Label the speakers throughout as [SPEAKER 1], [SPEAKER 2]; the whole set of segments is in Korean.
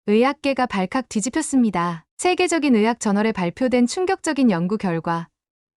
[SPEAKER 1] 의학계가 발칵 뒤집혔습니다. 세계적인 의학 저널에 발표된 충격적인 연구 결과,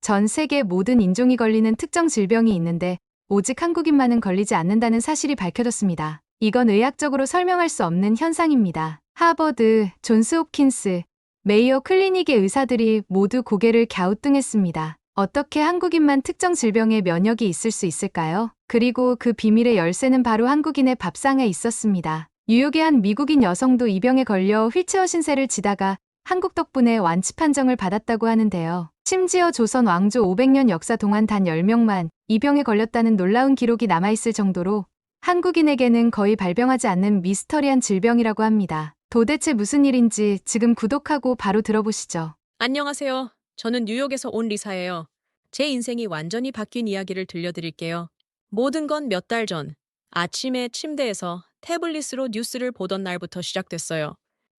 [SPEAKER 1] 전 세계 모든 인종이 걸리는 특정 질병이 있는데 오직 한국인만은 걸리지 않는다는 사실이 밝혀졌습니다. 이건 의학적으로 설명할 수 없는 현상입니다. 하버드, 존스 홉킨스, 메이오 클리닉의 의사들이 모두 고개를 갸우뚱했습니다. 어떻게 한국인만 특정 질병에 면역이 있을 수 있을까요? 그리고 그 비밀의 열쇠는 바로 한국인의 밥상에 있었습니다. 뉴욕의 한 미국인 여성도 이 병에 걸려 휠체어 신세를 지다가 한국 덕분에 완치 판정을 받았다고 하는데요. 심지어 조선 왕조 500년 역사 동안 단 10명만 이 병에 걸렸다는 놀라운 기록이 남아있을 정도로 한국인에게는 거의 발병하지 않는 미스터리한 질병이라고 합니다. 도대체 무슨 일인지 지금 구독하고 바로 들어보시죠.
[SPEAKER 2] 안녕하세요. 저는 뉴욕에서 온 리사예요. 제 인생이 완전히 바뀐 이야기를 들려드릴게요. 모든 건 몇 달 전, 아침에 침대에서 태블릿으로 뉴스를 보던 날부터 시작됐어요.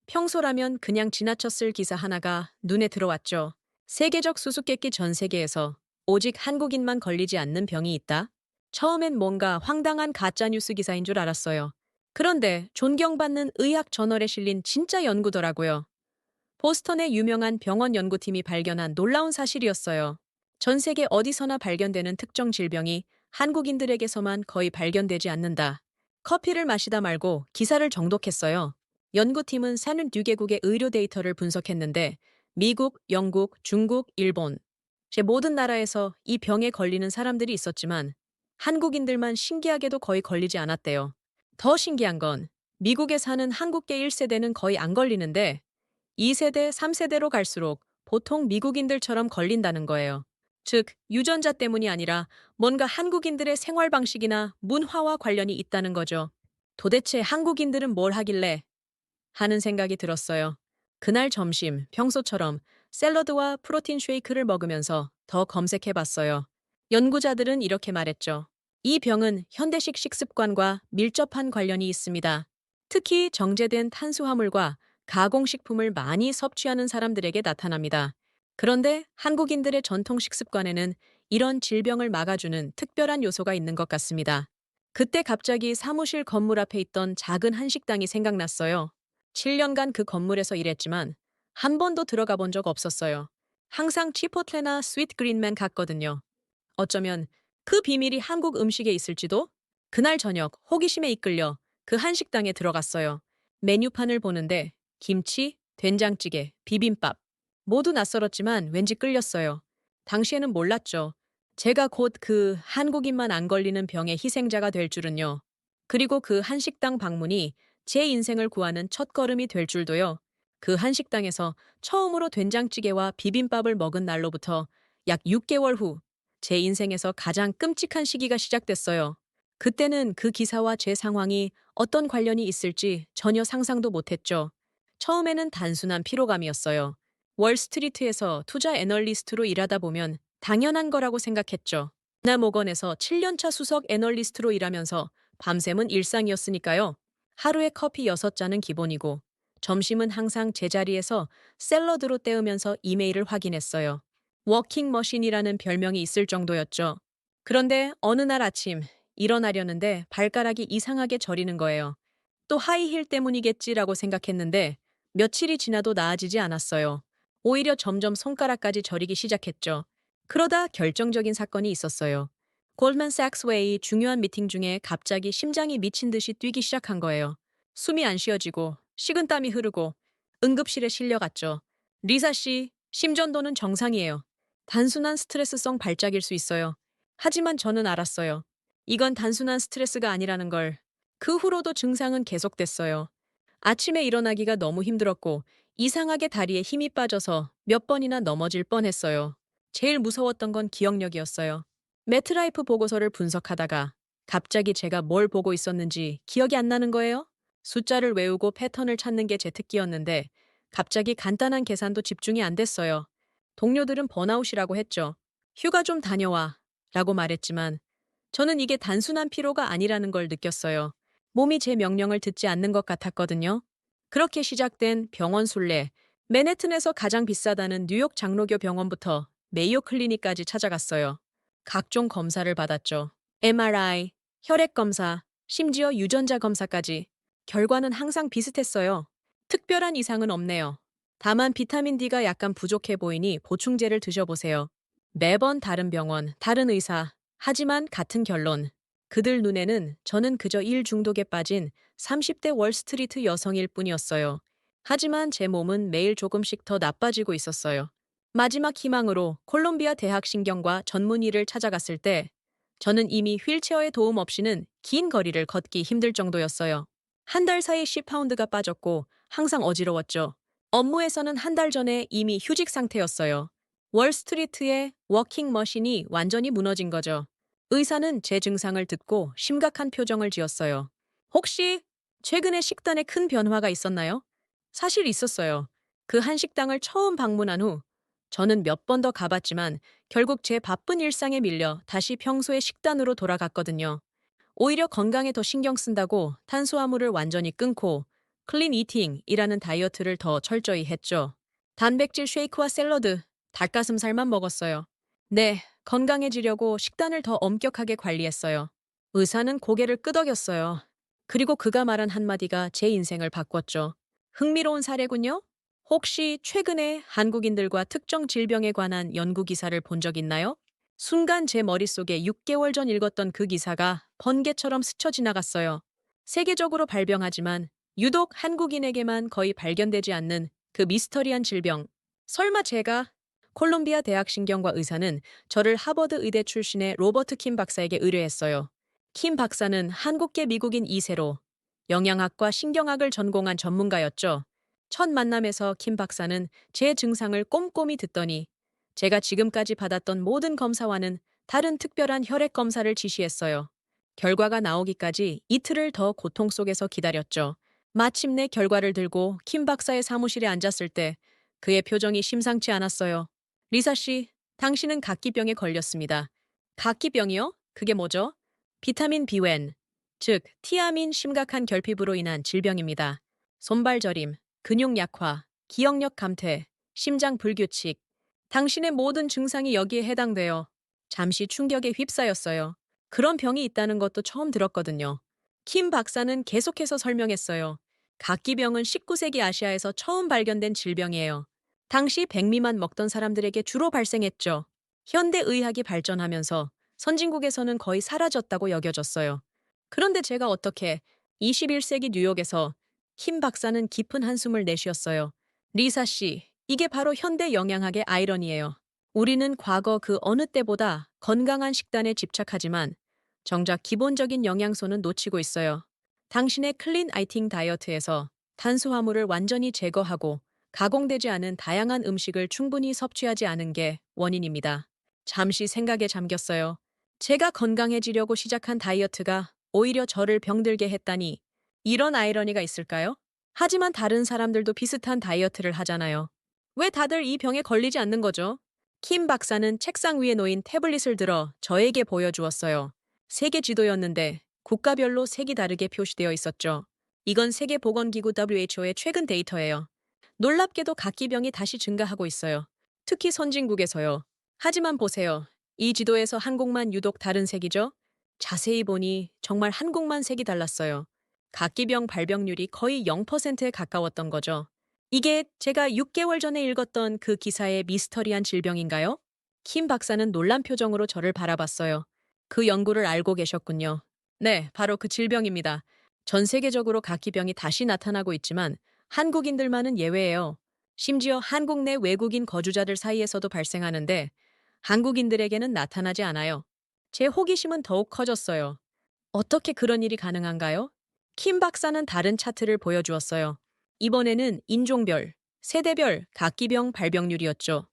[SPEAKER 2] 평소라면 그냥 지나쳤을 기사 하나가 눈에 들어왔죠. 세계적 수수께끼 전 세계에서 오직 한국인만 걸리지 않는 병이 있다? 처음엔 뭔가 황당한 가짜뉴스 기사인 줄 알았어요. 그런데 존경받는 의학 저널에 실린 진짜 연구더라고요. 보스턴의 유명한 병원 연구팀이 발견한 놀라운 사실이었어요. 전 세계 어디서나 발견되는 특정 질병이 한국인들에게서만 거의 발견되지 않는다. 커피를 마시다 말고 기사를 정독했어요. 연구팀은 32개국의 의료 데이터를 분석했는데 미국, 영국, 중국, 일본, 제 모든 나라에서 이 병에 걸리는 사람들이 있었지만 한국인들만 신기하게도 거의 걸리지 않았대요. 더 신기한 건 미국에 사는 한국계 1세대는 거의 안 걸리는데 2세대, 3세대로 갈수록 보통 미국인들처럼 걸린다는 거예요. 즉, 유전자 때문이 아니라 뭔가 한국인들의 생활 방식이나 문화와 관련이 있다는 거죠. 도대체 한국인들은 뭘 하길래 하는 생각이 들었어요. 그날 점심, 평소처럼 샐러드와 프로틴 쉐이크를 먹으면서 더 검색해 봤어요. 연구자들은 이렇게 말했죠. 이 병은 현대식 식습관과 밀접한 관련이 있습니다. 특히 정제된 탄수화물과 가공식품을 많이 섭취하는 사람들에게 나타납니다. 그런데 한국인들의 전통 식습관에는 이런 질병을 막아주는 특별한 요소가 있는 것 같습니다. 그때 갑자기 사무실 건물 앞에 있던 작은 한식당이 생각났어요. 7년간 그 건물에서 일했지만 한 번도 들어가 본 적 없었어요. 항상 치포틀레나 스윗 그린맨 갔거든요. 어쩌면 그 비밀이 한국 음식에 있을지도? 그날 저녁 호기심에 이끌려 그 한식당에 들어갔어요. 메뉴판을 보는데 김치, 된장찌개, 비빔밥 모두 낯설었지만 왠지 끌렸어요. 당시에는 몰랐죠. 제가 곧 그 한국인만 안 걸리는 병의 희생자가 될 줄은요. 그리고 그 한식당 방문이 제 인생을 구하는 첫걸음이 될 줄도요. 그 한식당에서 처음으로 된장찌개와 비빔밥을 먹은 날로부터 약 6개월 후 제 인생에서 가장 끔찍한 시기가 시작됐어요. 그때는 그 기사와 제 상황이 어떤 관련이 있을지 전혀 상상도 못했죠. 처음에는 단순한 피로감이었어요. 월스트리트에서 투자 애널리스트로 일하다 보면 당연한 거라고 생각했죠. 나모건에서 7년차 수석 애널리스트로 일하면서 밤샘은 일상이었으니까요. 하루에 커피 6잔은 기본이고 점심은 항상 제자리에서 샐러드로 때우면서 이메일을 확인했어요. 워킹머신이라는 별명이 있을 정도였죠. 그런데 어느 날 아침 일어나려는데 발가락이 이상하게 저리는 거예요. 또 하이힐 때문이겠지라고 생각했는데 며칠이 지나도 나아지지 않았어요. 오히려 점점 손가락까지 저리기 시작했죠. 그러다 결정적인 사건이 있었어요. 골드만삭스웨이 중요한 미팅 중에 갑자기 심장이 미친 듯이 뛰기 시작한 거예요. 숨이 안 쉬어지고 식은땀이 흐르고 응급실에 실려갔죠. 리사 씨, 심전도는 정상이에요. 단순한 스트레스성 발작일 수 있어요. 하지만 저는 알았어요. 이건 단순한 스트레스가 아니라는 걸. 그 후로도 증상은 계속됐어요. 아침에 일어나기가 너무 힘들었고 이상하게 다리에 힘이 빠져서 몇 번이나 넘어질 뻔했어요. 제일 무서웠던 건 기억력이었어요. 매트라이프 보고서를 분석하다가 갑자기 제가 뭘 보고 있었는지 기억이 안 나는 거예요. 숫자를 외우고 패턴을 찾는 게 제 특기였는데 갑자기 간단한 계산도 집중이 안 됐어요. 동료들은 번아웃이라고 했죠. 휴가 좀 다녀와 라고 말했지만 저는 이게 단순한 피로가 아니라는 걸 느꼈어요. 몸이 제 명령을 듣지 않는 것 같았거든요. 그렇게 시작된 병원 순례, 맨해튼에서 가장 비싸다는 뉴욕 장로교 병원부터 메이오 클리닉까지 찾아갔어요. 각종 검사를 받았죠. MRI, 혈액 검사, 심지어 유전자 검사까지. 결과는 항상 비슷했어요. 특별한 이상은 없네요. 다만 비타민 D가 약간 부족해 보이니 보충제를 드셔보세요. 매번 다른 병원, 다른 의사, 하지만 같은 결론. 그들 눈에는 저는 그저 일 중독에 빠진 30대 월스트리트 여성일 뿐이었어요. 하지만 제 몸은 매일 조금씩 더 나빠지고 있었어요. 마지막 희망으로 콜롬비아 대학 신경과 전문의를 찾아갔을 때 저는 이미 휠체어의 도움 없이는 긴 거리를 걷기 힘들 정도였어요. 한 달 사이 10파운드가 빠졌고 항상 어지러웠죠. 업무에서는 한 달 전에 이미 휴직 상태였어요. 월스트리트의 워킹 머신이 완전히 무너진 거죠. 의사는 제 증상을 듣고 심각한 표정을 지었어요. 혹시 최근에 식단에 큰 변화가 있었나요? 사실 있었어요. 그 한 식당을 처음 방문한 후 저는 몇 번 더 가봤지만 결국 제 바쁜 일상에 밀려 다시 평소의 식단으로 돌아갔거든요. 오히려 건강에 더 신경 쓴다고 탄수화물을 완전히 끊고 클린 이팅이라는 다이어트를 더 철저히 했죠. 단백질 쉐이크와 샐러드, 닭가슴살만 먹었어요. 네, 건강해지려고 식단을 더 엄격하게 관리했어요. 의사는 고개를 끄덕였어요. 그리고 그가 말한 한마디가 제 인생을 바꿨죠. 흥미로운 사례군요. 혹시 최근에 한국인들과 특정 질병에 관한 연구 기사를 본 적 있나요? 순간 제 머릿속에 6개월 전 읽었던 그 기사가 번개처럼 스쳐 지나갔어요. 세계적으로 발병하지만 유독 한국인에게만 거의 발견되지 않는 그 미스터리한 질병. 설마 제가 콜롬비아 대학 신경과 의사는 저를 하버드 의대 출신의 로버트 킴 박사에게 의뢰했어요. 킴 박사는 한국계 미국인 2세로 영양학과 신경학을 전공한 전문가였죠. 첫 만남에서 킴 박사는 제 증상을 꼼꼼히 듣더니 제가 지금까지 받았던 모든 검사와는 다른 특별한 혈액 검사를 지시했어요. 결과가 나오기까지 이틀을 더 고통 속에서 기다렸죠. 마침내 결과를 들고 킴 박사의 사무실에 앉았을 때 그의 표정이 심상치 않았어요. 리사 씨, 당신은 각기병에 걸렸습니다. 각기병이요? 그게 뭐죠? 비타민 B웬, 즉 티아민 심각한 결핍으로 인한 질병입니다. 손발 저림, 근육 약화, 기억력 감퇴, 심장 불규칙. 당신의 모든 증상이 여기에 해당돼요. 잠시 충격에 휩싸였어요. 그런 병이 있다는 것도 처음 들었거든요. 킴 박사는 계속해서 설명했어요. 각기병은 19세기 아시아에서 처음 발견된 질병이에요. 당시 백미만 먹던 사람들에게 주로 발생했죠. 현대 의학이 발전하면서 선진국에서는 거의 사라졌다고 여겨졌어요. 그런데 제가 어떻게 21세기 뉴욕에서 킴 박사는 깊은 한숨을 내쉬었어요. 리사 씨, 이게 바로 현대 영양학의 아이러니예요. 우리는 과거 그 어느 때보다 건강한 식단에 집착하지만 정작 기본적인 영양소는 놓치고 있어요. 당신의 클린 아이팅 다이어트에서 탄수화물을 완전히 제거하고 가공되지 않은 다양한 음식을 충분히 섭취하지 않은 게 원인입니다. 잠시 생각에 잠겼어요. 제가 건강해지려고 시작한 다이어트가 오히려 저를 병들게 했다니 이런 아이러니가 있을까요? 하지만 다른 사람들도 비슷한 다이어트를 하잖아요. 왜 다들 이 병에 걸리지 않는 거죠? 킴 박사는 책상 위에 놓인 태블릿을 들어 저에게 보여주었어요. 세계 지도였는데 국가별로 색이 다르게 표시되어 있었죠. 이건 세계보건기구 WHO의 최근 데이터예요. 놀랍게도 각기병이 다시 증가하고 있어요. 특히 선진국에서요. 하지만 보세요. 이 지도에서 한국만 유독 다른 색이죠? 자세히 보니 정말 한국만 색이 달랐어요. 각기병 발병률이 거의 0%에 가까웠던 거죠. 이게 제가 6개월 전에 읽었던 그 기사의 미스터리한 질병인가요? 킴 박사는 놀란 표정으로 저를 바라봤어요. 그 연구를 알고 계셨군요. 네, 바로 그 질병입니다. 전 세계적으로 각기병이 다시 나타나고 있지만 한국인들만은 예외예요. 심지어 한국 내 외국인 거주자들 사이에서도 발생하는데 한국인들에게는 나타나지 않아요. 제 호기심은 더욱 커졌어요. 어떻게 그런 일이 가능한가요? 킴 박사는 다른 차트를 보여주었어요. 이번에는 인종별, 세대별 각기병 발병률이었죠.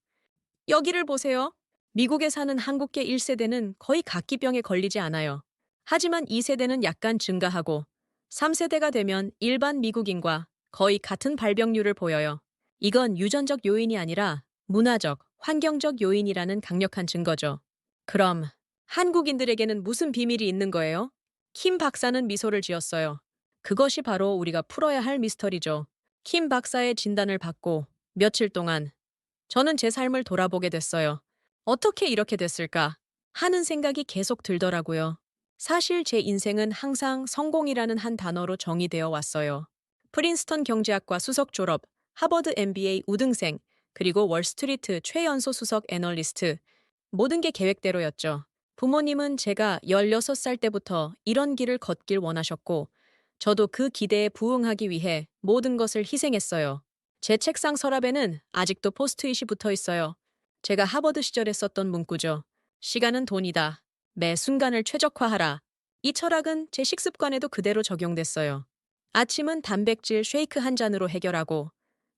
[SPEAKER 2] 여기를 보세요. 미국에 사는 한국계 1세대는 거의 각기병에 걸리지 않아요. 하지만 2세대는 약간 증가하고 3세대가 되면 일반 미국인과 거의 같은 발병률을 보여요. 이건 유전적 요인이 아니라 문화적, 환경적 요인이라는 강력한 증거죠. 그럼 한국인들에게는 무슨 비밀이 있는 거예요? 킴 박사는 미소를 지었어요. 그것이 바로 우리가 풀어야 할 미스터리죠. 킴 박사의 진단을 받고 며칠 동안 저는 제 삶을 돌아보게 됐어요. 어떻게 이렇게 됐을까? 하는 생각이 계속 들더라고요. 사실 제 인생은 항상 성공이라는 한 단어로 정의되어 왔어요. 프린스턴 경제학과 수석 졸업, 하버드 MBA 우등생, 그리고 월스트리트 최연소 수석 애널리스트. 모든 게 계획대로였죠. 부모님은 제가 16살 때부터 이런 길을 걷길 원하셨고, 저도 그 기대에 부응하기 위해 모든 것을 희생했어요. 제 책상 서랍에는 아직도 포스트잇이 붙어 있어요. 제가 하버드 시절에 썼던 문구죠. 시간은 돈이다. 매 순간을 최적화하라. 이 철학은 제 식습관에도 그대로 적용됐어요. 아침은 단백질 쉐이크 한 잔으로 해결하고,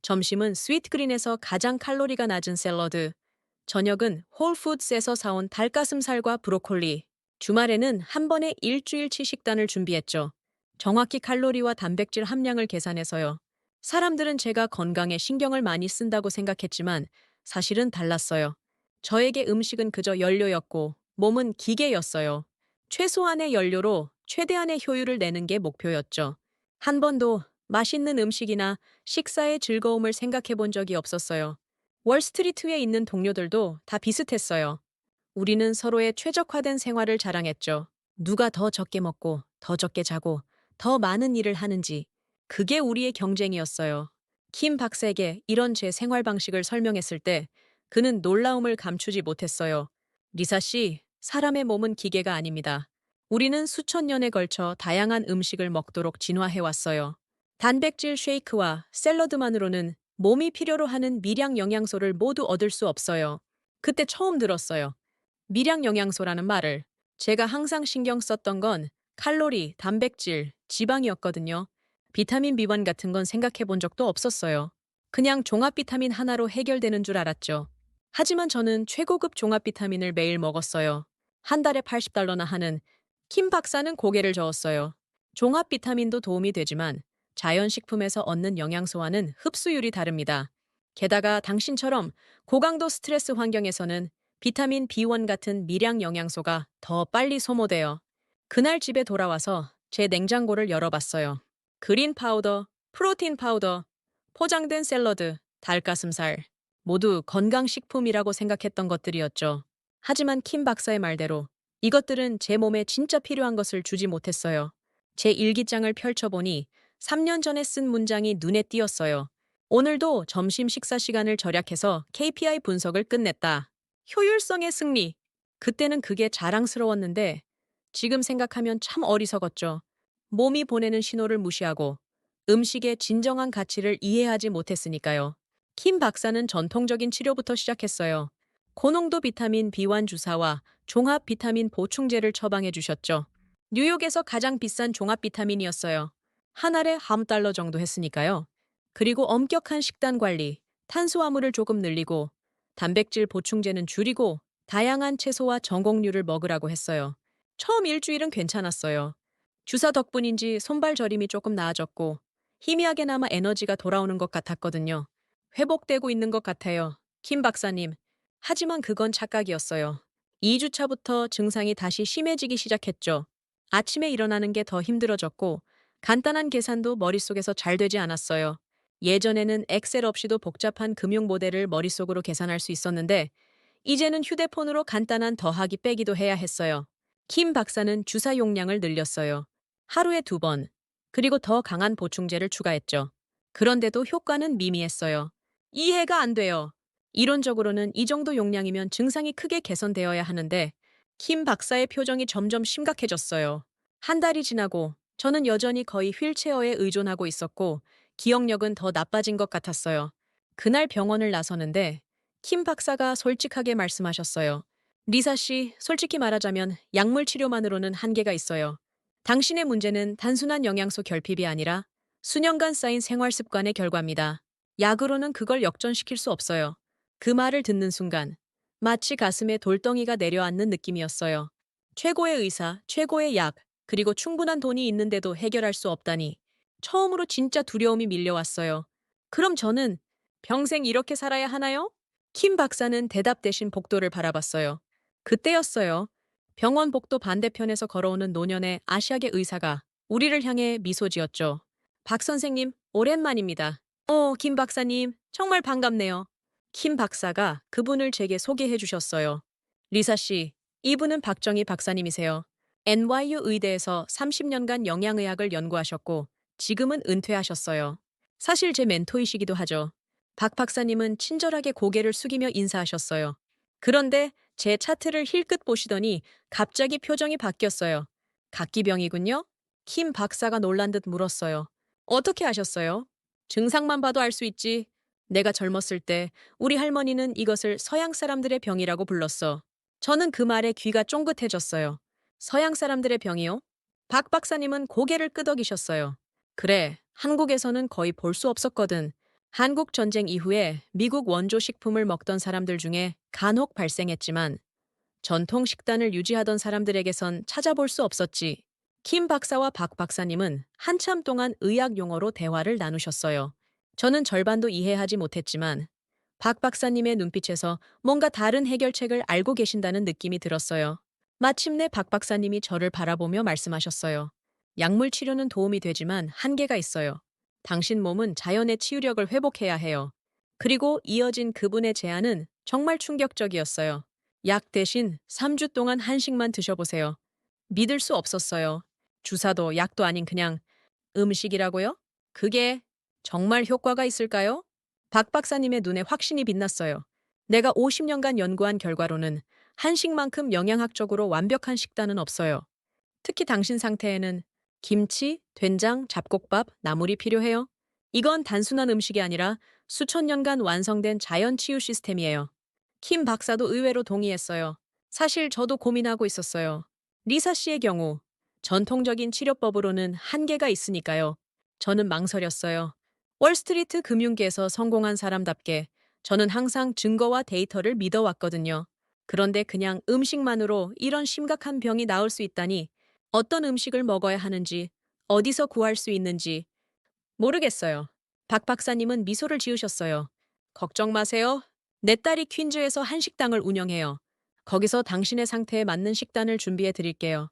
[SPEAKER 2] 점심은 스위트그린에서 가장 칼로리가 낮은 샐러드, 저녁은 홀푸드스에서 사온 닭가슴살과 브로콜리, 주말에는 한 번에 일주일치 식단을 준비했죠. 정확히 칼로리와 단백질 함량을 계산해서요. 사람들은 제가 건강에 신경을 많이 쓴다고 생각했지만 사실은 달랐어요. 저에게 음식은 그저 연료였고 몸은 기계였어요. 최소한의 연료로 최대한의 효율을 내는 게 목표였죠. 한 번도 맛있는 음식이나 식사의 즐거움을 생각해 본 적이 없었어요. 월스트리트에 있는 동료들도 다 비슷했어요. 우리는 서로의 최적화된 생활을 자랑했죠. 누가 더 적게 먹고, 더 적게 자고, 더 많은 일을 하는지. 그게 우리의 경쟁이었어요. 킴 박사에게 이런 제 생활 방식을 설명했을 때 그는 놀라움을 감추지 못했어요. 리사 씨, 사람의 몸은 기계가 아닙니다. 우리는 수천 년에 걸쳐 다양한 음식을 먹도록 진화해왔어요. 단백질 쉐이크와 샐러드만으로는 몸이 필요로 하는 미량 영양소를 모두 얻을 수 없어요. 그때 처음 들었어요. 미량 영양소라는 말을. 제가 항상 신경 썼던 건 칼로리, 단백질, 지방이었거든요. 비타민 B1 같은 건 생각해 본 적도 없었어요. 그냥 종합 비타민 하나로 해결되는 줄 알았죠. 하지만 저는 최고급 종합 비타민을 매일 먹었어요. 한 달에 $80나 하는. 킴 박사는 고개를 저었어요. 종합 비타민도 도움이 되지만 자연식품에서 얻는 영양소와는 흡수율이 다릅니다. 게다가 당신처럼 고강도 스트레스 환경에서는 비타민 B1 같은 미량 영양소가 더 빨리 소모돼요. 그날 집에 돌아와서 제 냉장고를 열어봤어요. 그린 파우더, 프로틴 파우더, 포장된 샐러드, 닭가슴살. 모두 건강식품이라고 생각했던 것들이었죠. 하지만 킴 박사의 말대로 이것들은 제 몸에 진짜 필요한 것을 주지 못했어요. 제 일기장을 펼쳐보니 3년 전에 쓴 문장이 눈에 띄었어요. 오늘도 점심 식사 시간을 절약해서 KPI 분석을 끝냈다. 효율성의 승리. 그때는 그게 자랑스러웠는데 지금 생각하면 참 어리석었죠. 몸이 보내는 신호를 무시하고 음식의 진정한 가치를 이해하지 못했으니까요. 킴 박사는 전통적인 치료부터 시작했어요. 고농도 비타민 B1 주사와 종합 비타민 보충제를 처방해 주셨죠. 뉴욕에서 가장 비싼 종합 비타민이었어요. 한 알에 한 달러 정도 했으니까요. 그리고 엄격한 식단 관리, 탄수화물을 조금 늘리고 단백질 보충제는 줄이고 다양한 채소와 전곡류를 먹으라고 했어요. 처음 일주일은 괜찮았어요. 주사 덕분인지 손발 저림이 조금 나아졌고 희미하게나마 에너지가 돌아오는 것 같았거든요. 회복되고 있는 것 같아요. 킴 박사님. 하지만 그건 착각이었어요. 2주차부터 증상이 다시 심해지기 시작했죠. 아침에 일어나는 게 더 힘들어졌고 간단한 계산도 머릿속에서 잘 되지 않았어요. 예전에는 엑셀 없이도 복잡한 금융 모델을 머릿속으로 계산할 수 있었는데 이제는 휴대폰으로 간단한 더하기 빼기도 해야 했어요. 킴 박사는 주사 용량을 늘렸어요. 하루에 2번, 그리고 더 강한 보충제를 추가했죠. 그런데도 효과는 미미했어요. 이해가 안 돼요. 이론적으로는 이 정도 용량이면 증상이 크게 개선되어야 하는데 킴 박사의 표정이 점점 심각해졌어요. 한 달이 지나고 저는 여전히 거의 휠체어에 의존하고 있었고 기억력은 더 나빠진 것 같았어요. 그날 병원을 나서는데 킴 박사가 솔직하게 말씀하셨어요. 리사 씨, 솔직히 말하자면 약물 치료만으로는 한계가 있어요. 당신의 문제는 단순한 영양소 결핍이 아니라 수년간 쌓인 생활 습관의 결과입니다. 약으로는 그걸 역전시킬 수 없어요. 그 말을 듣는 순간 마치 가슴에 돌덩이가 내려앉는 느낌이었어요. 최고의 의사, 최고의 약, 그리고 충분한 돈이 있는데도 해결할 수 없다니. 처음으로 진짜 두려움이 밀려왔어요. 그럼 저는 평생 이렇게 살아야 하나요? 킴 박사는 대답 대신 복도를 바라봤어요. 그때였어요. 병원 복도 반대편에서 걸어오는 노년의 아시아계 의사가 우리를 향해 미소 지었죠. 박 선생님, 오랜만입니다. 김 박사님, 정말 반갑네요. 킴 박사가 그분을 제게 소개해 주셨어요. 리사 씨, 이분은 박정희 박사님이세요. NYU 의대에서 30년간 영양의학을 연구하셨고 지금은 은퇴하셨어요. 사실 제 멘토이시기도 하죠. 박 박사님은 친절하게 고개를 숙이며 인사하셨어요. 그런데 제 차트를 힐끗 보시더니 갑자기 표정이 바뀌었어요. 각기병이군요? 킴 박사가 놀란 듯 물었어요. 어떻게 아셨어요? 증상만 봐도 알 수 있지. 내가 젊었을 때 우리 할머니는 이것을 서양 사람들의 병이라고 불렀어. 저는 그 말에 귀가 쫑긋해졌어요. 서양 사람들의 병이요? 박 박사님은 고개를 끄덕이셨어요. 그래, 한국에서는 거의 볼 수 없었거든. 한국 전쟁 이후에 미국 원조 식품을 먹던 사람들 중에 간혹 발생했지만 전통 식단을 유지하던 사람들에게선 찾아볼 수 없었지. 킴 박사와 박 박사님은 한참 동안 의학 용어로 대화를 나누셨어요. 저는 절반도 이해하지 못했지만 박 박사님의 눈빛에서 뭔가 다른 해결책을 알고 계신다는 느낌이 들었어요. 마침내 박 박사님이 저를 바라보며 말씀하셨어요. 약물 치료는 도움이 되지만 한계가 있어요. 당신 몸은 자연의 치유력을 회복해야 해요. 그리고 이어진 그분의 제안은 정말 충격적이었어요. 약 대신 3주 동안 한식만 드셔보세요. 믿을 수 없었어요. 주사도 약도 아닌 그냥 음식이라고요? 그게 정말 효과가 있을까요? 박 박사님의 눈에 확신이 빛났어요. 내가 50년간 연구한 결과로는 한식만큼 영양학적으로 완벽한 식단은 없어요. 특히 당신 상태에는 김치, 된장, 잡곡밥, 나물이 필요해요. 이건 단순한 음식이 아니라 수천 년간 완성된 자연 치유 시스템이에요. 킴 박사도 의외로 동의했어요. 사실 저도 고민하고 있었어요. 리사 씨의 경우 전통적인 치료법으로는 한계가 있으니까요. 저는 망설였어요. 월스트리트 금융계에서 성공한 사람답게 저는 항상 증거와 데이터를 믿어왔거든요. 그런데 그냥 음식만으로 이런 심각한 병이 나을 수 있다니 어떤 음식을 먹어야 하는지, 어디서 구할 수 있는지 모르겠어요. 박 박사님은 미소를 지으셨어요. 걱정 마세요. 내 딸이 퀸즈에서 한식당을 운영해요. 거기서 당신의 상태에 맞는 식단을 준비해 드릴게요.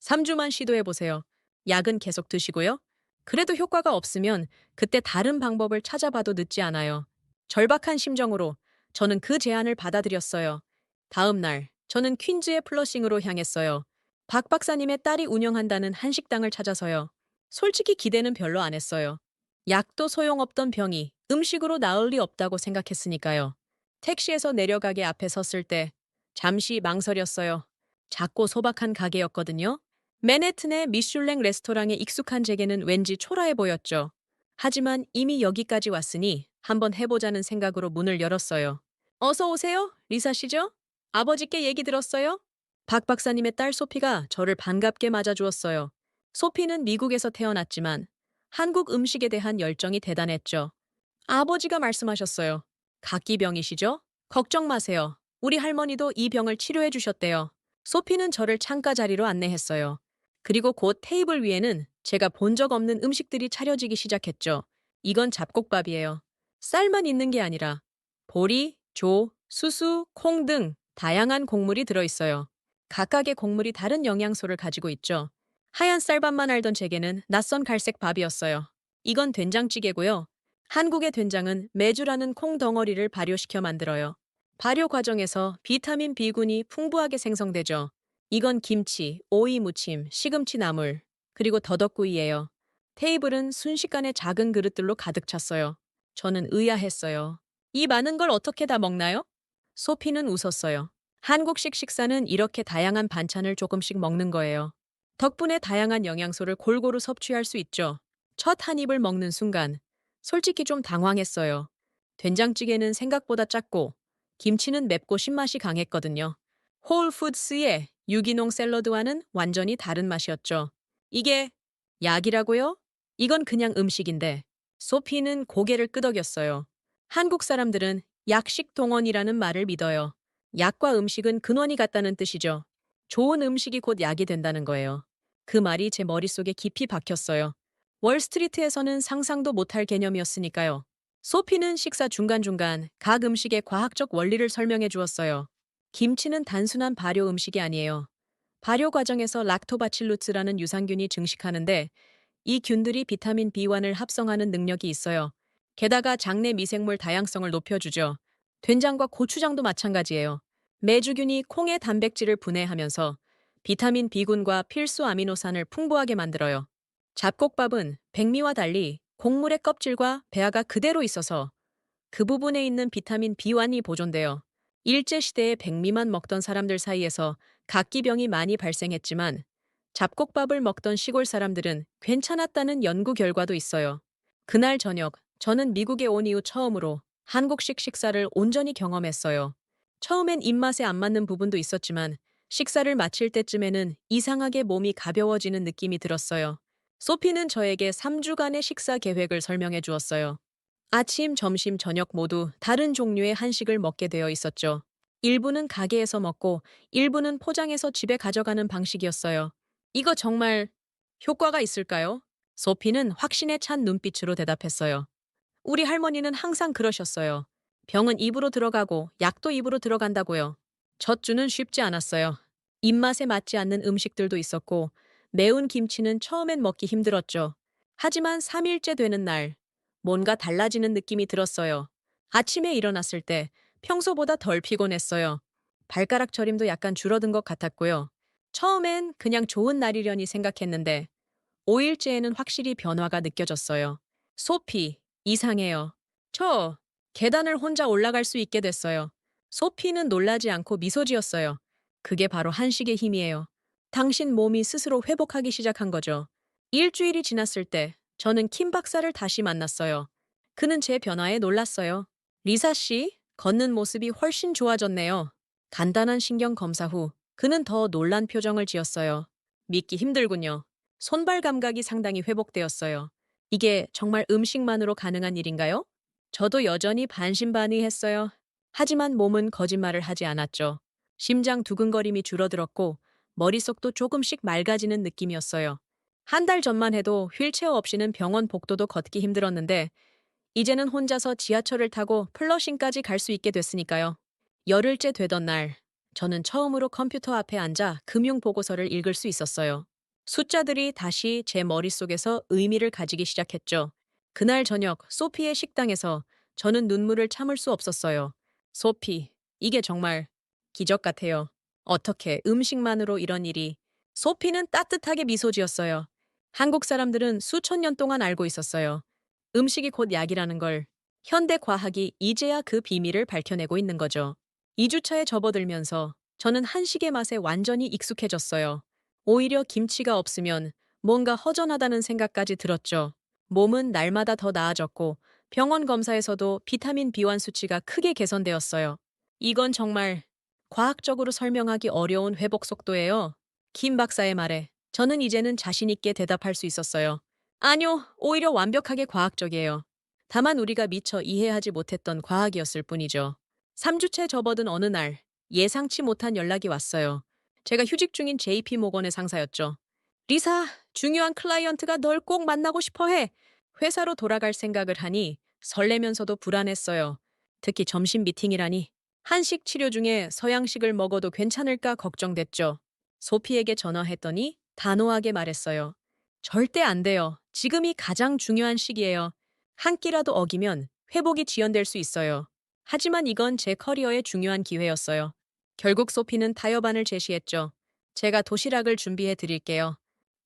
[SPEAKER 2] 3주만 시도해 보세요. 약은 계속 드시고요. 그래도 효과가 없으면 그때 다른 방법을 찾아봐도 늦지 않아요. 절박한 심정으로 저는 그 제안을 받아들였어요. 다음 날, 저는 퀸즈의 플러싱으로 향했어요. 박 박사님의 딸이 운영한다는 한식당을 찾아서요. 솔직히 기대는 별로 안 했어요. 약도 소용없던 병이 음식으로 나을 리 없다고 생각했으니까요. 택시에서 내려가게 앞에 섰을 때 잠시 망설였어요. 작고 소박한 가게였거든요. 맨해튼의 미슐랭 레스토랑에 익숙한 제게는 왠지 초라해 보였죠. 하지만 이미 여기까지 왔으니 한번 해보자는 생각으로 문을 열었어요. 어서 오세요, 리사 씨죠? 아버지께 얘기 들었어요? 박 박사님의 딸 소피가 저를 반갑게 맞아주었어요. 소피는 미국에서 태어났지만 한국 음식에 대한 열정이 대단했죠. 아버지가 말씀하셨어요. 각기병이시죠? 걱정 마세요. 우리 할머니도 이 병을 치료해 주셨대요. 소피는 저를 창가 자리로 안내했어요. 그리고 곧 테이블 위에는 제가 본 적 없는 음식들이 차려지기 시작했죠. 이건 잡곡밥이에요. 쌀만 있는 게 아니라 보리, 조, 수수, 콩 등 다양한 곡물이 들어있어요. 각각의 곡물이 다른 영양소를 가지고 있죠. 하얀 쌀밥만 알던 제게는 낯선 갈색 밥이었어요. 이건 된장찌개고요. 한국의 된장은 메주라는 콩 덩어리를 발효시켜 만들어요. 발효 과정에서 비타민 B군이 풍부하게 생성되죠. 이건 김치, 오이 무침, 시금치 나물, 그리고 더덕구이예요. 테이블은 순식간에 작은 그릇들로 가득 찼어요. 저는 의아했어요. 이 많은 걸 어떻게 다 먹나요? 소피는 웃었어요. 한국식 식사는 이렇게 다양한 반찬을 조금씩 먹는 거예요. 덕분에 다양한 영양소를 골고루 섭취할 수 있죠. 첫 한 입을 먹는 순간, 솔직히 좀 당황했어요. 된장찌개는 생각보다 작고, 김치는 맵고 신맛이 강했거든요. 홀푸드스의 유기농 샐러드와는 완전히 다른 맛이었죠. 이게 약이라고요? 이건 그냥 음식인데, 소피는 고개를 끄덕였어요. 한국 사람들은 약식 동원이라는 말을 믿어요. 약과 음식은 근원이 같다는 뜻이죠. 좋은 음식이 곧 약이 된다는 거예요. 그 말이 제 머릿속에 깊이 박혔어요. 월스트리트에서는 상상도 못할 개념이었으니까요. 소피는 식사 중간중간 각 음식의 과학적 원리를 설명해 주었어요. 김치는 단순한 발효 음식이 아니에요. 발효 과정에서 락토바칠루스라는 유산균이 증식하는데 이 균들이 비타민 B1을 합성하는 능력이 있어요. 게다가 장내 미생물 다양성을 높여주죠. 된장과 고추장도 마찬가지예요. 메주균이 콩의 단백질을 분해하면서 비타민 B군과 필수 아미노산을 풍부하게 만들어요. 잡곡밥은 백미와 달리 곡물의 껍질과 배아가 그대로 있어서 그 부분에 있는 비타민 B1이 보존되어 일제시대에 백미만 먹던 사람들 사이에서 각기병이 많이 발생했지만 잡곡밥을 먹던 시골 사람들은 괜찮았다는 연구 결과도 있어요. 그날 저녁, 저는 미국에 온 이후 처음으로 한국식 식사를 온전히 경험했어요. 처음엔 입맛에 안 맞는 부분도 있었지만 식사를 마칠 때쯤에는 이상하게 몸이 가벼워지는 느낌이 들었어요. 소피는 저에게 3주간의 식사 계획을 설명해 주었어요. 아침, 점심, 저녁 모두 다른 종류의 한식을 먹게 되어 있었죠. 일부는 가게에서 먹고 일부는 포장해서 집에 가져가는 방식이었어요. 이거 정말 효과가 있을까요? 소피는 확신에 찬 눈빛으로 대답했어요. 우리 할머니는 항상 그러셨어요. 병은 입으로 들어가고 약도 입으로 들어간다고요. 첫 주는 쉽지 않았어요. 입맛에 맞지 않는 음식들도 있었고 매운 김치는 처음엔 먹기 힘들었죠. 하지만 3일째 되는 날 뭔가 달라지는 느낌이 들었어요. 아침에 일어났을 때 평소보다 덜 피곤했어요. 발가락 저림도 약간 줄어든 것 같았고요. 처음엔 그냥 좋은 날이려니 생각했는데 5일째에는 확실히 변화가 느껴졌어요. 소피, 이상해요. 저 계단을 혼자 올라갈 수 있게 됐어요. 소피는 놀라지 않고 미소 지었어요. 그게 바로 한식의 힘이에요. 당신 몸이 스스로 회복하기 시작한 거죠. 일주일이 지났을 때 저는 킴 박사를 다시 만났어요. 그는 제 변화에 놀랐어요. 리사 씨, 걷는 모습이 훨씬 좋아졌네요. 간단한 신경 검사 후 그는 더 놀란 표정을 지었어요. 믿기 힘들군요. 손발 감각이 상당히 회복되었어요. 이게 정말 음식만으로 가능한 일인가요? 저도 여전히 반신반의했어요. 하지만 몸은 거짓말을 하지 않았죠. 심장 두근거림이 줄어들었고 머릿속도 조금씩 맑아지는 느낌이었어요. 한 달 전만 해도 휠체어 없이는 병원 복도도 걷기 힘들었는데 이제는 혼자서 지하철을 타고 플러싱까지 갈 수 있게 됐으니까요. 열흘째 되던 날, 저는 처음으로 컴퓨터 앞에 앉아 금융 보고서를 읽을 수 있었어요. 숫자들이 다시 제 머릿속에서 의미를 가지기 시작했죠. 그날 저녁 소피의 식당에서 저는 눈물을 참을 수 없었어요. 소피, 이게 정말 기적 같아요. 어떻게 음식만으로 이런 일이. 소피는 따뜻하게 미소 지었어요. 한국 사람들은 수천 년 동안 알고 있었어요. 음식이 곧 약이라는 걸. 현대 과학이 이제야 그 비밀을 밝혀내고 있는 거죠. 2주차에 접어들면서 저는 한식의 맛에 완전히 익숙해졌어요. 오히려 김치가 없으면 뭔가 허전하다는 생각까지 들었죠. 몸은 날마다 더 나아졌고 병원 검사에서도 비타민 B1 수치가 크게 개선되었어요. 이건 정말 과학적으로 설명하기 어려운 회복 속도예요. 김 박사의 말에 저는 이제는 자신 있게 대답할 수 있었어요. 아니요, 오히려 완벽하게 과학적이에요. 다만 우리가 미처 이해하지 못했던 과학이었을 뿐이죠. 3주째 접어든 어느 날 예상치 못한 연락이 왔어요. 제가 휴직 중인 JP 모건의 상사였죠. 리사, 중요한 클라이언트가 널 꼭 만나고 싶어 해. 회사로 돌아갈 생각을 하니 설레면서도 불안했어요. 특히 점심 미팅이라니. 한식 치료 중에 서양식을 먹어도 괜찮을까 걱정됐죠. 소피에게 전화했더니 단호하게 말했어요. 절대 안 돼요. 지금이 가장 중요한 시기예요. 한 끼라도 어기면 회복이 지연될 수 있어요. 하지만 이건 제 커리어의 중요한 기회였어요. 결국 소피는 타협안을 제시했죠. 제가 도시락을 준비해 드릴게요.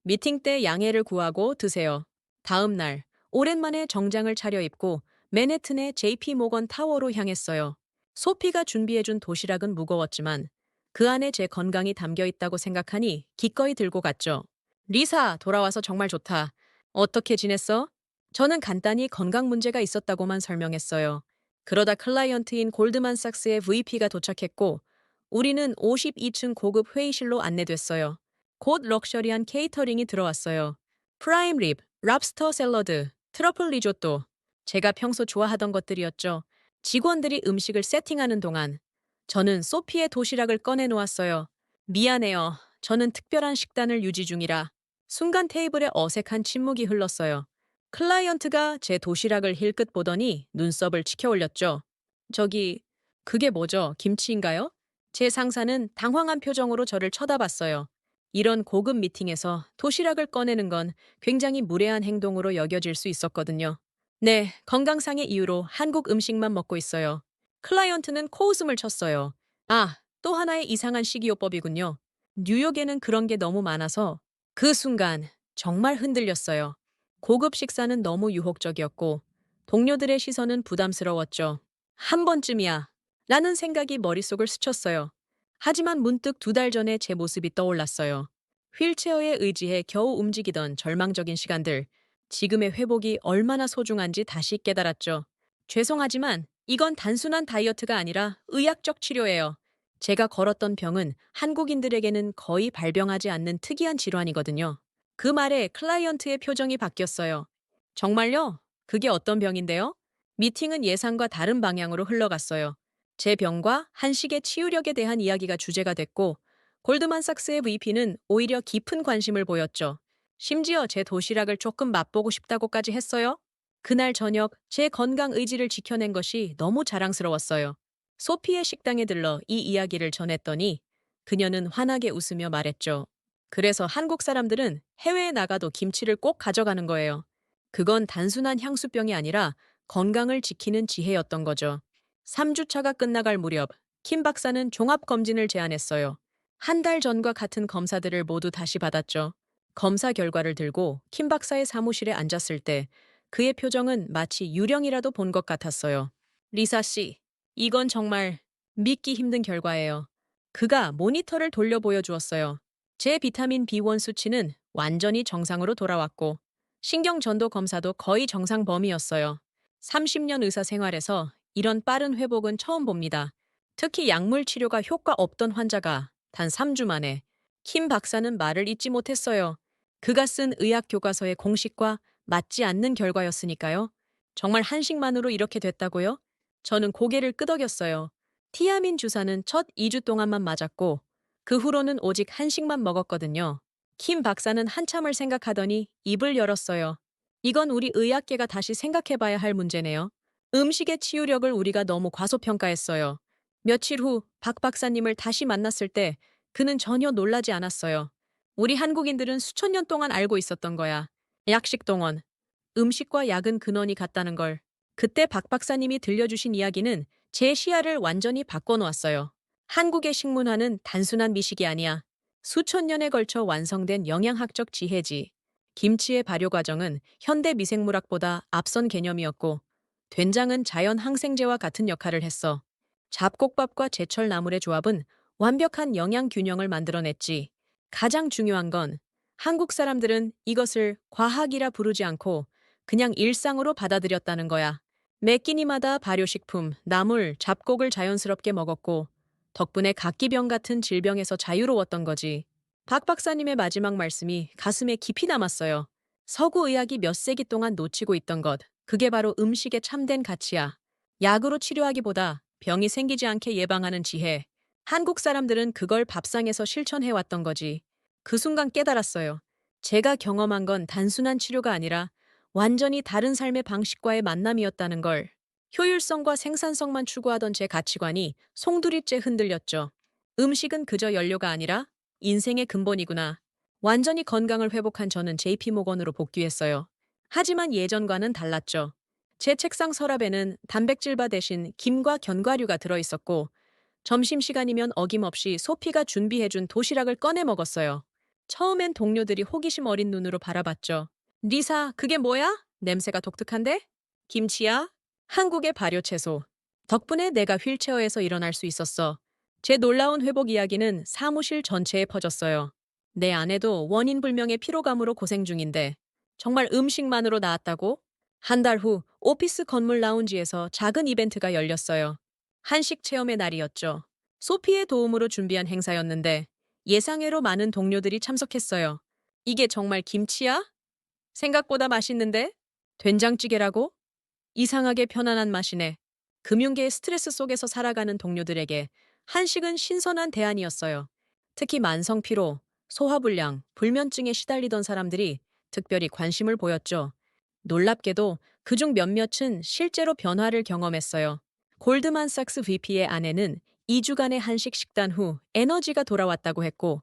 [SPEAKER 2] 미팅 때 양해를 구하고 드세요. 다음 날, 오랜만에 정장을 차려입고 맨해튼의 JP 모건 타워로 향했어요. 소피가 준비해준 도시락은 무거웠지만 그 안에 제 건강이 담겨 있다고 생각하니 기꺼이 들고 갔죠. 리사, 돌아와서 정말 좋다. 어떻게 지냈어? 저는 간단히 건강 문제가 있었다고만 설명했어요. 그러다 클라이언트인 골드만삭스의 VP가 도착했고 우리는 52층 고급 회의실로 안내됐어요. 곧 럭셔리한 케이터링이 들어왔어요. 프라임 립, 랍스터 샐러드, 트러플 리조또. 제가 평소 좋아하던 것들이었죠. 직원들이 음식을 세팅하는 동안 저는 소피의 도시락을 꺼내놓았어요. 미안해요. 저는 특별한 식단을 유지 중이라. 순간 테이블에 어색한 침묵이 흘렀어요. 클라이언트가 제 도시락을 힐끗 보더니 눈썹을 치켜 올렸죠. 저기, 그게 뭐죠? 김치인가요? 제 상사는 당황한 표정으로 저를 쳐다봤어요. 이런 고급 미팅에서 도시락을 꺼내는 건 굉장히 무례한 행동으로 여겨질 수 있었거든요. 네, 건강상의 이유로 한국 음식만 먹고 있어요. 클라이언트는 코웃음을 쳤어요. 아, 또 하나의 이상한 식이요법이군요. 뉴욕에는 그런 게 너무 많아서 그 순간 정말 흔들렸어요. 고급 식사는 너무 유혹적이었고 동료들의 시선은 부담스러웠죠. 한 번쯤이야 라는 생각이 머릿속을 스쳤어요. 하지만 문득 2달 전에 제 모습이 떠올랐어요. 휠체어에 의지해 겨우 움직이던 절망적인 시간들. 지금의 회복이 얼마나 소중한지 다시 깨달았죠. 죄송하지만 이건 단순한 다이어트가 아니라 의학적 치료예요. 제가 걸었던 병은 한국인들에게는 거의 발병하지 않는 특이한 질환이거든요. 그 말에 클라이언트의 표정이 바뀌었어요. 정말요? 그게 어떤 병인데요? 미팅은 예상과 다른 방향으로 흘러갔어요. 제 병과 한식의 치유력에 대한 이야기가 주제가 됐고, 골드만삭스의 VP는 오히려 깊은 관심을 보였죠. 심지어 제 도시락을 조금 맛보고 싶다고까지 했어요. 그날 저녁 제 건강 의지를 지켜낸 것이 너무 자랑스러웠어요. 소피의 식당에 들러 이 이야기를 전했더니 그녀는 환하게 웃으며 말했죠. 그래서 한국 사람들은 해외에 나가도 김치를 꼭 가져가는 거예요. 그건 단순한 향수병이 아니라 건강을 지키는 지혜였던 거죠. 3주차가 끝나갈 무렵 킴 박사는 종합검진을 제안했어요. 한 달 전과 같은 검사들을 모두 다시 받았죠. 검사 결과를 들고 킴 박사의 사무실에 앉았을 때 그의 표정은 마치 유령이라도 본 것 같았어요. 리사 씨, 이건 정말 믿기 힘든 결과예요. 그가 모니터를 돌려 보여주었어요. 제 비타민 B1 수치는 완전히 정상으로 돌아왔고 신경전도 검사도 거의 정상 범위였어요. 30년 의사 생활에서 이런 빠른 회복은 처음 봅니다. 특히 약물 치료가 효과 없던 환자가 단 3주 만에 킴 박사는 말을 잇지 못했어요. 그가 쓴 의학 교과서의 공식과 맞지 않는 결과였으니까요. 정말 한식만으로 이렇게 됐다고요? 저는 고개를 끄덕였어요. 티아민 주사는 첫 2주 동안만 맞았고 그 후로는 오직 한식만 먹었거든요. 킴 박사는 한참을 생각하더니 입을 열었어요. 이건 우리 의학계가 다시 생각해봐야 할 문제네요. 음식의 치유력을 우리가 너무 과소평가했어요. 며칠 후 박 박사님을 다시 만났을 때 그는 전혀 놀라지 않았어요. 우리 한국인들은 수천 년 동안 알고 있었던 거야. 약식 동원. 음식과 약은 근원이 같다는 걸. 그때 박 박사님이 들려주신 이야기는 제 시야를 완전히 바꿔놓았어요. 한국의 식문화는 단순한 미식이 아니야. 수천 년에 걸쳐 완성된 영양학적 지혜지. 김치의 발효 과정은 현대 미생물학보다 앞선 개념이었고, 된장은 자연 항생제와 같은 역할을 했어. 잡곡밥과 제철 나물의 조합은 완벽한 영양 균형을 만들어냈지. 가장 중요한 건 한국 사람들은 이것을 과학이라 부르지 않고 그냥 일상으로 받아들였다는 거야. 매 끼니마다 발효식품, 나물, 잡곡을 자연스럽게 먹었고 덕분에 각기병 같은 질병에서 자유로웠던 거지. 박 박사님의 마지막 말씀이 가슴에 깊이 남았어요. 서구 의학이 몇 세기 동안 놓치고 있던 것, 그게 바로 음식의 참된 가치야. 약으로 치료하기보다 병이 생기지 않게 예방하는 지혜. 한국 사람들은 그걸 밥상에서 실천해왔던 거지. 그 순간 깨달았어요. 제가 경험한 건 단순한 치료가 아니라 완전히 다른 삶의 방식과의 만남이었다는 걸. 효율성과 생산성만 추구하던 제 가치관이 송두리째 흔들렸죠. 음식은 그저 연료가 아니라 인생의 근본이구나. 완전히 건강을 회복한 저는 JP 모건으로 복귀했어요. 하지만 예전과는 달랐죠. 제 책상 서랍에는 단백질바 대신 김과 견과류가 들어있었고 점심시간이면 어김없이 소피가 준비해준 도시락을 꺼내 먹었어요. 처음엔 동료들이 호기심 어린 눈으로 바라봤죠. 리사, 그게 뭐야? 냄새가 독특한데? 김치야? 한국의 발효채소. 덕분에 내가 휠체어에서 일어날 수 있었어. 제 놀라운 회복 이야기는 사무실 전체에 퍼졌어요. 내 아내도 원인 불명의 피로감으로 고생 중인데 정말 음식만으로 나았다고? 한 달 후 오피스 건물 라운지에서 작은 이벤트가 열렸어요. 한식 체험의 날이었죠. 소피의 도움으로 준비한 행사였는데 예상외로 많은 동료들이 참석했어요. 이게 정말 김치야? 생각보다 맛있는데? 된장찌개라고? 이상하게 편안한 맛이네. 금융계의 스트레스 속에서 살아가는 동료들에게 한식은 신선한 대안이었어요. 특히 만성피로, 소화불량, 불면증에 시달리던 사람들이 특별히 관심을 보였죠. 놀랍게도 그중 몇몇은 실제로 변화를 경험했어요. 골드만삭스 VP의 아내는 2주간의 한식 식단 후 에너지가 돌아왔다고 했고,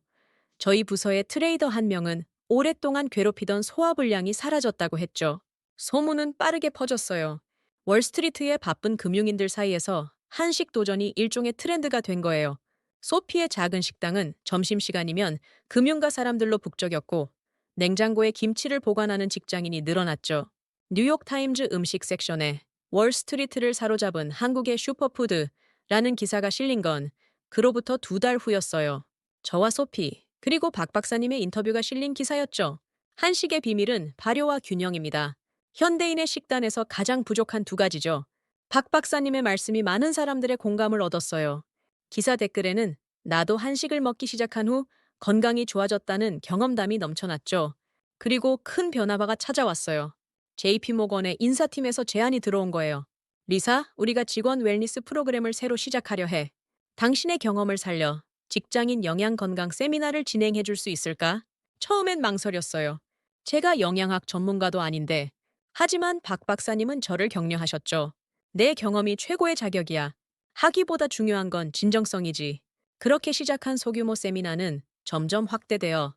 [SPEAKER 2] 저희 부서의 트레이더 한 명은 오랫동안 괴롭히던 소화불량이 사라졌다고 했죠. 소문은 빠르게 퍼졌어요. 월스트리트의 바쁜 금융인들 사이에서 한식 도전이 일종의 트렌드가 된 거예요. 소피의 작은 식당은 점심시간이면 금융가 사람들로 북적였고 냉장고에 김치를 보관하는 직장인이 늘어났죠. 뉴욕타임즈 음식 섹션에 월스트리트를 사로잡은 한국의 슈퍼푸드라는 기사가 실린 건 그로부터 2달 후였어요. 저와 소피, 그리고 박 박사님의 인터뷰가 실린 기사였죠. 한식의 비밀은 발효와 균형입니다. 현대인의 식단에서 가장 부족한 2가지죠. 박 박사님의 말씀이 많은 사람들의 공감을 얻었어요. 기사 댓글에는 나도 한식을 먹기 시작한 후 건강이 좋아졌다는 경험담이 넘쳐났죠. 그리고 큰 변화가 찾아왔어요. JP모건의 인사팀에서 제안이 들어온 거예요. 리사, 우리가 직원 웰니스 프로그램을 새로 시작하려 해. 당신의 경험을 살려 직장인 영양 건강 세미나를 진행해 줄 수 있을까? 처음엔 망설였어요. 제가 영양학 전문가도 아닌데. 하지만 박 박사님은 저를 격려하셨죠. 내 경험이 최고의 자격이야. 하기보다 중요한 건 진정성이지. 그렇게 시작한 소규모 세미나는 점점 확대되어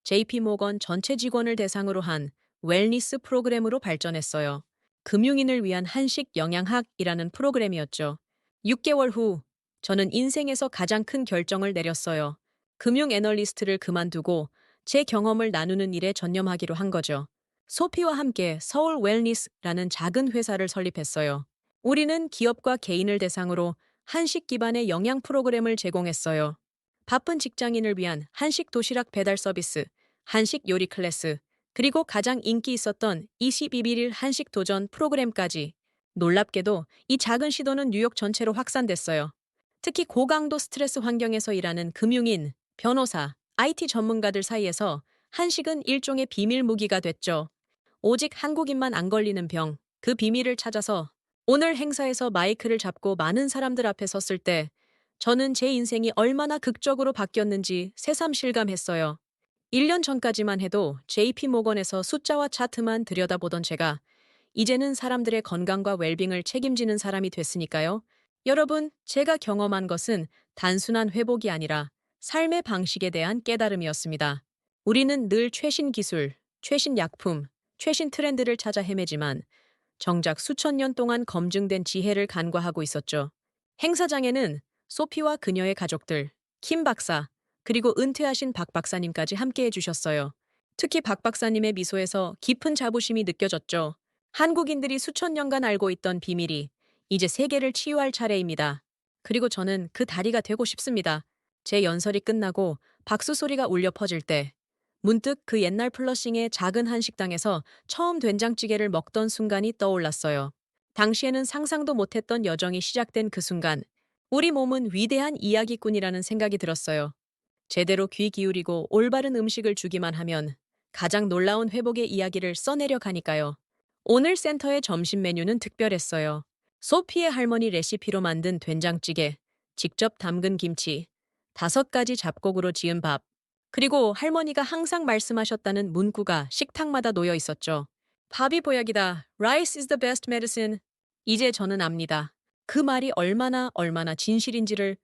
[SPEAKER 2] JP모건 전체 직원을 대상으로 한 웰니스 프로그램으로 발전했어요. 금융인을 위한 한식 영양학이라는 프로그램이었죠. 6개월 후 저는 인생에서 가장 큰 결정을 내렸어요. 금융 애널리스트를 그만두고 제 경험을 나누는 일에 전념하기로 한 거죠. 소피와 함께 서울 웰니스라는 작은 회사를 설립했어요. 우리는 기업과 개인을 대상으로 한식 기반의 영양 프로그램을 제공했어요. 바쁜 직장인을 위한 한식 도시락 배달 서비스, 한식 요리 클래스, 그리고 가장 인기 있었던 22일 한식 도전 프로그램까지. 놀랍게도 이 작은 시도는 뉴욕 전체로 확산됐어요. 특히 고강도 스트레스 환경에서 일하는 금융인, 변호사, IT 전문가들 사이에서 한식은 일종의 비밀 무기가 됐죠. 오직 한국인만 안 걸리는 병, 그 비밀을 찾아서 오늘 행사에서 마이크를 잡고 많은 사람들 앞에 섰을 때 저는 제 인생이 얼마나 극적으로 바뀌었는지 새삼 실감했어요. 1년 전까지만 해도 JP모건에서 숫자와 차트만 들여다보던 제가 이제는 사람들의 건강과 웰빙을 책임지는 사람이 됐으니까요. 여러분, 제가 경험한 것은 단순한 회복이 아니라 삶의 방식에 대한 깨달음이었습니다. 우리는 늘 최신 기술, 최신 약품, 최신 트렌드를 찾아 헤매지만 정작 수천 년 동안 검증된 지혜를 간과하고 있었죠. 행사장에는 소피와 그녀의 가족들, 킴 박사, 그리고 은퇴하신 박 박사님까지 함께 해주셨어요. 특히 박 박사님의 미소에서 깊은 자부심이 느껴졌죠. 한국인들이 수천 년간 알고 있던 비밀이 이제 세계를 치유할 차례입니다. 그리고 저는 그 다리가 되고 싶습니다. 제 연설이 끝나고 박수 소리가 울려 퍼질 때 문득 그 옛날 플러싱의 작은 한식당에서 처음 된장찌개를 먹던 순간이 떠올랐어요. 당시에는 상상도 못했던 여정이 시작된 그 순간, 우리 몸은 위대한 이야기꾼이라는 생각이 들었어요. 제대로 귀 기울이고 올바른 음식을 주기만 하면 가장 놀라운 회복의 이야기를 써내려 가니까요. 오늘 센터의 점심 메뉴는 특별했어요. 소피의 할머니 레시피로 만든 된장찌개, 직접 담근 김치, 5가지 잡곡으로 지은 밥, 그리고 할머니가 항상 말씀하셨다는 문구가 식탁마다 놓여 있었죠. 밥이 보약이다. Rice is the best medicine. 이제 저는 압니다. 그 말이 얼마나 진실인지를